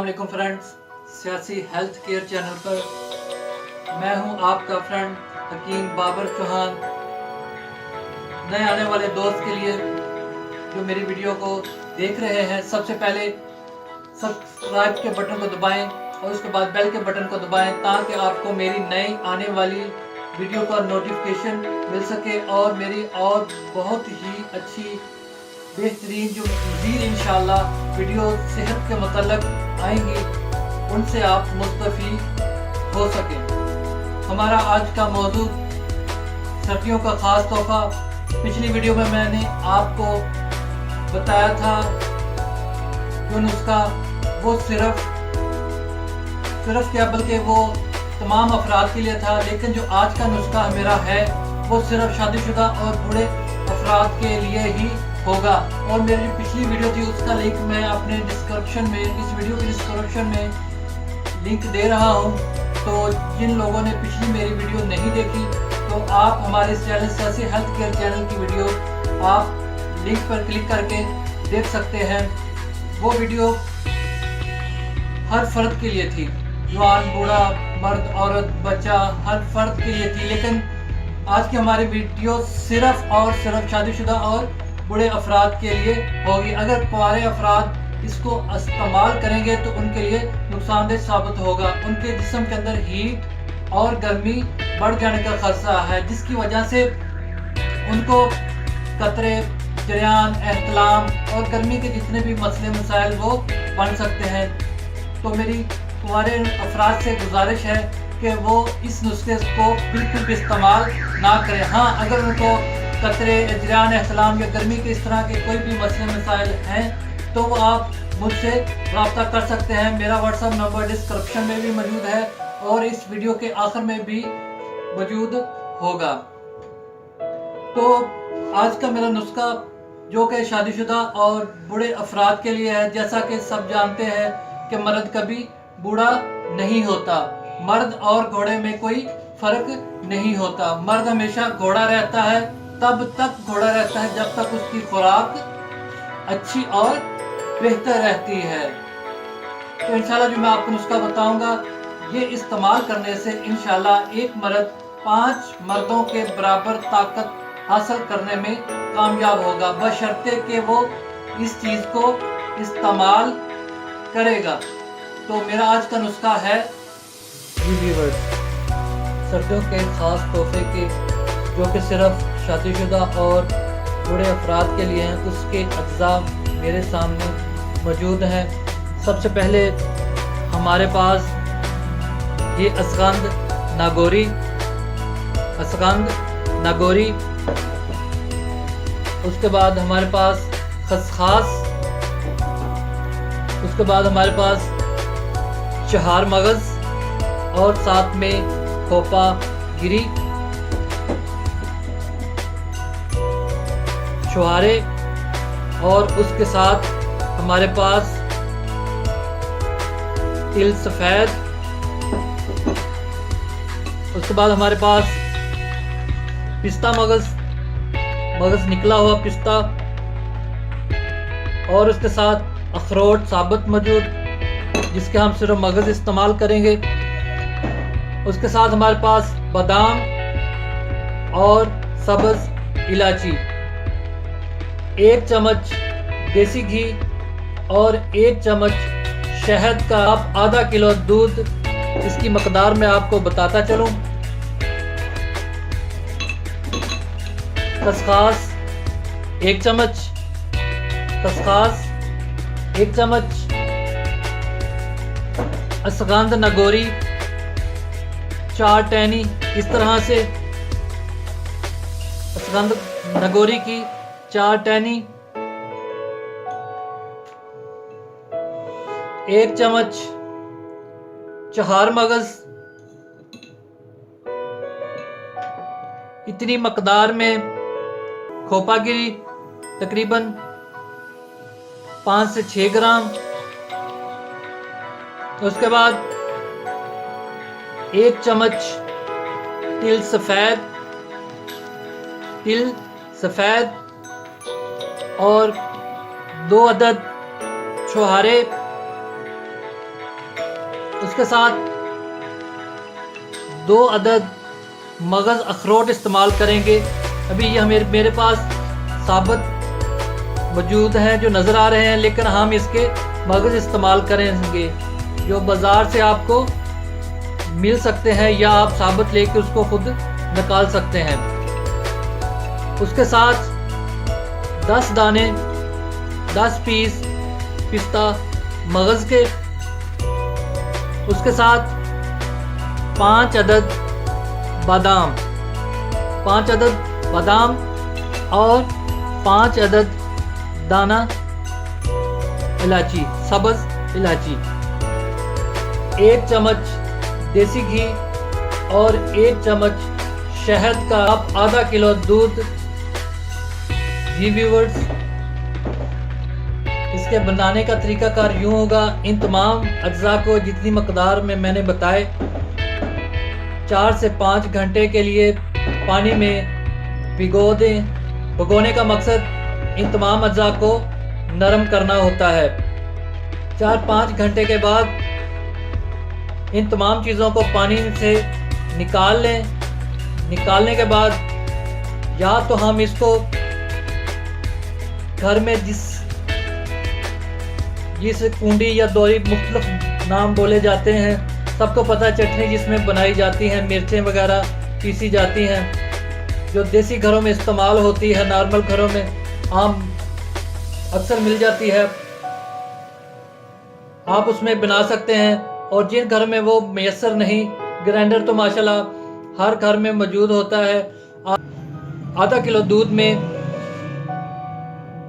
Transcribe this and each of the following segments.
वालेकुम फ्रेंड्स, सियासी health care channel पर मैं हूं आपका फ्रेंड हकीम बाबर चौहान। नए आने वाले दोस्त के लिए जो मेरी वीडियो को देख रहे हैं, सबसे पहले सब्सक्राइब के बटन को दबाएं और उसके बाद बेल के बटन को दबाएं ताकि आपको मेरी नई आने वाली वीडियो का नोटिफिकेशन मिल सके और मेरी और बहुत ही अच्छी बेहतरीन जो मज़ीद इंशाल्लाह वीडियो सेहत के मतलब आएंगी उनसे आप मुस्तफ़ीद हो सकें। हमारा आज का मौजू सर्दियों का ख़ास तोहफा। पिछली वीडियो में मैंने आपको बताया था जो नुस्खा वो सिर्फ क्या बल्कि वो तमाम अफराद के लिए था, लेकिन जो आज का नुस्खा मेरा है वो सिर्फ शादीशुदा और बूढ़े अफराद के लिए ही होगा। और मेरी पिछली वीडियो थी उसका लिंक मैं अपने डिस्क्रिप्शन में, इस वीडियो के डिस्क्रिप्शन में लिंक दे रहा हूं। तो जिन लोगों ने पिछली मेरी वीडियो नहीं देखी तो आप हमारे चैनल सियासी हेल्थ केयर चैनल की वीडियो आप लिंक पर क्लिक करके देख सकते हैं। वो वीडियो हर फर्द के लिए थी, जवान बूढ़ा मर्द औरत बच्चा, हर फर्द के लिए थी। लेकिन आज की हमारी वीडियो सिर्फ और सिर्फ शादीशुदा और बूढ़े अफराद के लिए होगी। अगर कुंवारे अफराद इसको इस्तेमाल करेंगे तो उनके लिए नुकसानदेह साबित होगा। उनके जिस्म के अंदर हीट और गर्मी बढ़ जाने का खदशा है, जिसकी वजह से उनको कतरे, जरियान, एहतलाम और गर्मी के जितने भी मसले मसाइल वो बन सकते हैं। तो मेरी कुंवारे अफराद से गुजारिश है कि वो इस नुस्खे को बिल्कुल भी इस्तेमाल ना करें। हाँ, अगर उनको कतरे, जरियान, एहतलाम या गर्मी के इस तरह के कोई भी मसले मसाइल हैं तो वो आप मुझसे रब्ता कर सकते हैं। मेरा व्हाट्सएप नंबर डिस्क्रिप्शन में भी मौजूद है और इस वीडियो के आखिर में भी मौजूद होगा। तो आज का मेरा नुस्खा जो कि शादीशुदा और बूढ़े अफराद के लिए है। जैसा कि सब जानते हैं कि मर्द कभी बूढ़ा नहीं होता, मर्द और घोड़े में कोई फर्क नहीं होता। मर्द हमेशा घोड़ा रहता है, तब तक घोड़ा रहता है जब तक उसकी खुराक अच्छी और बेहतर रहती है। तो इंशाल्लाह जो मैं आपको नुस्खा बताऊंगा, ये इस्तेमाल करने से इंशाल्लाह एक मर्द 5 मर्दों के बराबर ताकत हासिल करने में कामयाब होगा, बशर्ते कि वो इस चीज़ को इस्तेमाल करेगा। तो मेरा आज का नुस्खा है सर्दियों के ख़ास तोहफे के, जो कि सिर्फ शादीशुदा और बूढ़े अफराद के लिए हैं। उसके अज्जा मेरे सामने मौजूद हैं। सबसे पहले हमारे पास ये असगंध नागौरी, उसके बाद हमारे पास खसखास, उसके बाद हमारे पास चहार मगज़ और साथ में खोपा गिरी, छुहारे, और उसके साथ हमारे पास तिल सफ़ेद, उसके बाद हमारे पास पिस्ता मगज़ निकला हुआ पिस्ता, और उसके साथ अखरोट साबुत मौजूद, जिसके हम सिर्फ मगज़ इस्तेमाल करेंगे। उसके साथ हमारे पास बादाम और सब्ज़ इलायची, 1 चम्मच देसी घी और 1 चम्मच शहद का। आप आधा किलो दूध, इसकी मकदार मैं आपको बताता चलूं। खसखास 1 चम्मच, खसखास 1 चम्मच, असगंध नागौरी 4 टहनी, इस तरह से असगंध नागौरी की 4 टहनी, 1 चम्मच चहार मगज़, इतनी मकदार में खोपा गिरी तकरीबन 5 से 6 ग्राम। उसके बाद 1 चम्मच तिल सफ़ेद और 2 अदद छुहारे उसके साथ 2 अदद मगज़ अखरोट इस्तेमाल करेंगे। अभी ये मेरे पास साबुत मौजूद हैं जो नज़र आ रहे हैं, लेकिन हम इसके मगज़ इस्तेमाल करेंगे जो बाज़ार से आपको मिल सकते हैं, या आप साबुत लेके उसको खुद निकाल सकते हैं। उसके साथ 10 दाने 10 पीस पिस्ता मगज़ के, उसके साथ 5 अदद बादाम 5 अदद बादाम और 5 अदद दाना इलायची, सब्ज़ इलायची, 1 चम्मच देसी घी और 1 चम्मच शहद का। आप आधा किलो दूध। जी व्यूअर्स, इसके बनाने का तरीकाकार यूँ होगा। इन तमाम अज्जा को जितनी मकदार में मैंने बताए 4 से 5 घंटे के लिए पानी में भिगो दें। भिगोने का मकसद इन तमाम अज्जा को नरम करना होता है। 4-5 घंटे के बाद इन तमाम चीज़ों को पानी से निकाल लें। निकालने के बाद या तो हम इसको घर में जिस कुंडी या दोरी, मुख्तलिफ नाम बोले जाते हैं, सबको पता है, चटनी जिसमें बनाई जाती है, मिर्चें वगैरह पीसी जाती हैं, जो देसी घरों में इस्तेमाल होती है, नॉर्मल घरों में आम अक्सर मिल जाती है, आप उसमें बना सकते हैं। और जिन घर में वो मैसर नहीं, ग्राइंडर तो माशाल्लाह हर घर में मौजूद होता है। आधा किलो दूध में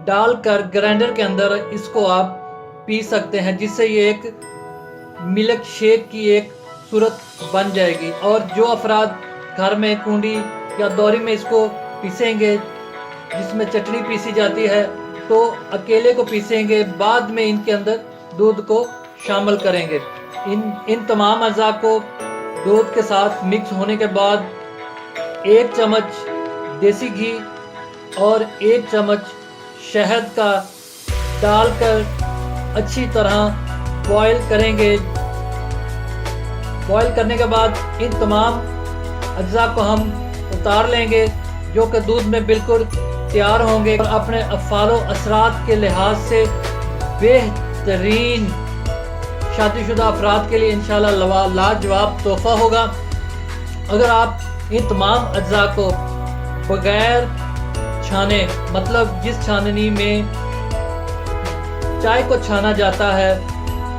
डालकर ग्राइंडर के अंदर इसको आप पी सकते हैं, जिससे ये एक मिल्क शेक की एक सूरत बन जाएगी। और जो अफराद घर में कुंडी या दौरी में इसको पीसेंगे, जिसमें चटनी पीसी जाती है, तो अकेले को पीसेंगे, बाद में इनके अंदर दूध को शामिल करेंगे। इन तमाम अज़ा को दूध के साथ मिक्स होने के बाद 1 चम्मच देसी घी और 1 चम्मच शहद का डालकर अच्छी तरह बॉईल करेंगे। बॉईल करने के बाद इन तमाम अज्जा को हम उतार लेंगे, जो कि दूध में बिल्कुल तैयार होंगे और अपने अफ़ालो असरात के लिहाज से बेहतरीन शादीशुदा अफराद के लिए इंशाल्लाह लाजवाब तोहफा होगा। अगर आप इन तमाम अज्जा को बगैर छाने, मतलब जिस छाननी में चाय को छाना जाता है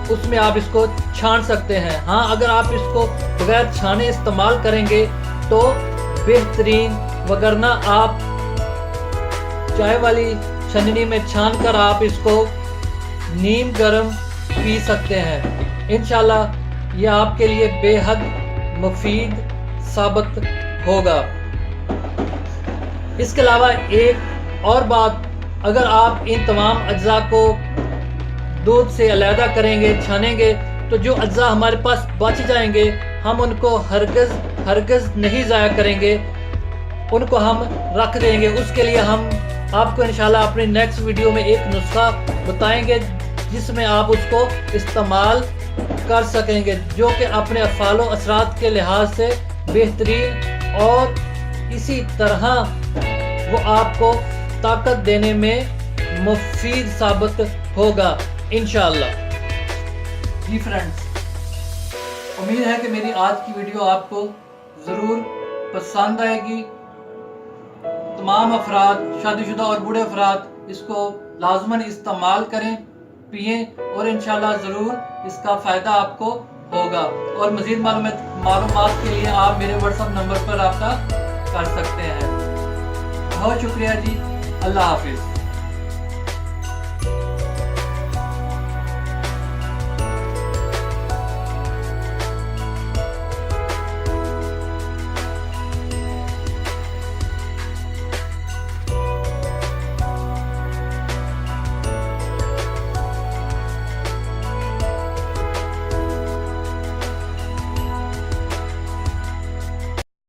उसमें आप इसको छान सकते हैं। हाँ, अगर आप इसको बगैर छाने इस्तेमाल करेंगे तो बेहतरीन, वगरना आप चाय वाली छन्नी में छान कर आप इसको नीम गरम पी सकते हैं। इंशाल्लाह यह आपके लिए बेहद मुफीद साबित होगा। इसके अलावा एक और बात, अगर आप इन तमाम अज्जा को दूध से अलहदा करेंगे, छानेंगे, तो जो अज्जा हमारे पास बच जाएंगे हम उनको हरगज़ नहीं ज़ाया करेंगे, उनको हम रख देंगे। उसके लिए हम आपको इंशाल्लाह अपनी नेक्स्ट वीडियो में एक नुस्खा बताएंगे जिसमें आप उसको इस्तेमाल कर सकेंगे, जो कि अपने अफ़ालो असरात के लिहाज से बेहतरीन और इसी तरह वो आपको ताकत देने में मुफीद साबित होगा इंशाअल्लाह। जी फ्रेंड्स, उम्मीद है कि मेरी आज की वीडियो आपको ज़रूर पसंद आएगी। तमाम अफराद, शादीशुदा और बूढ़े अफराद इसको लाजमन इस्तेमाल करें, पिएं और इंशाल्लाह ज़रूर इसका फ़ायदा आपको होगा। और मज़ीद मालूमात के लिए आप मेरे व्हाट्सएप नंबर पर रब्ता कर सकते हैं। बहुत शुक्रिया जी। अल्लाह हाफिज़।